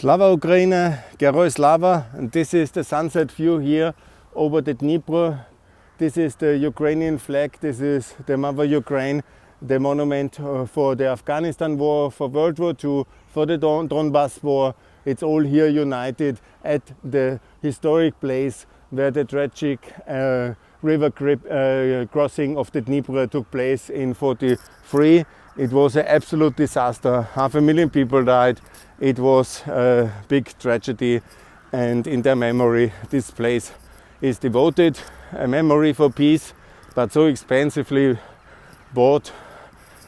Slava Ukraine, Geroj Slava, and this is the sunset view here over the Dnieper. This is the Ukrainian flag, this is the Mother Ukraine, the monument for the Afghanistan war, for World War II, for the Donbass war. It's all here united at the historic place where the tragic river crossing of the Dnieper took place in 1943. It was an absolute disaster. 500,000 people died. It was a big tragedy, and in their memory this place is devoted, a memory for peace, but so expensively bought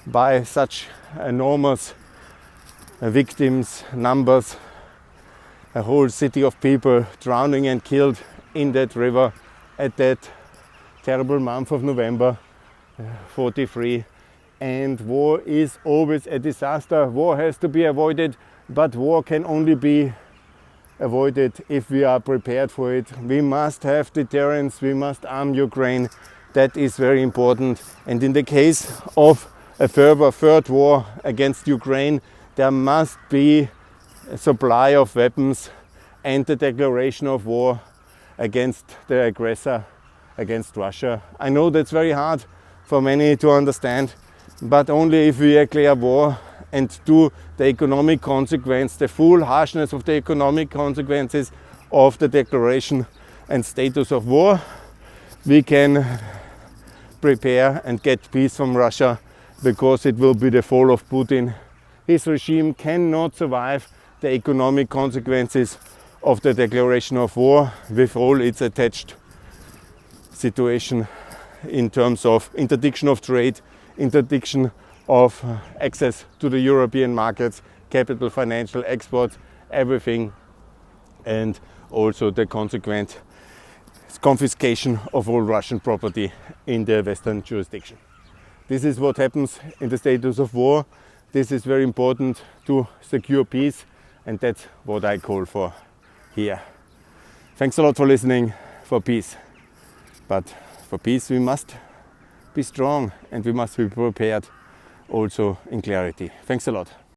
by such enormous victims, numbers, a whole city of people drowning and killed in that river at that terrible month of November 1943. And war is always a disaster. War has to be avoided, but war can only be avoided if we are prepared for it. We must have deterrence, we must arm Ukraine. That is very important. And in the case of a further third war against Ukraine, there must be a supply of weapons and the declaration of war against the aggressor, against Russia. I know that's very hard for many to understand, but only if we declare war and do the economic consequence, the full harshness of the economic consequences of the declaration and status of war, we can prepare and get peace from Russia, because it will be the fall of Putin. His regime cannot survive the economic consequences of the declaration of war with all its attached situation in terms of interdiction of trade, interdiction of access to the European markets, capital, financial, exports, everything, and also the consequent confiscation of all Russian property in the Western jurisdiction. This is what happens in the status of war. This is very important to secure peace, and that's what I call for here. Thanks a lot for listening. For peace. But for peace we must be strong and we must be prepared also in clarity. Thanks a lot.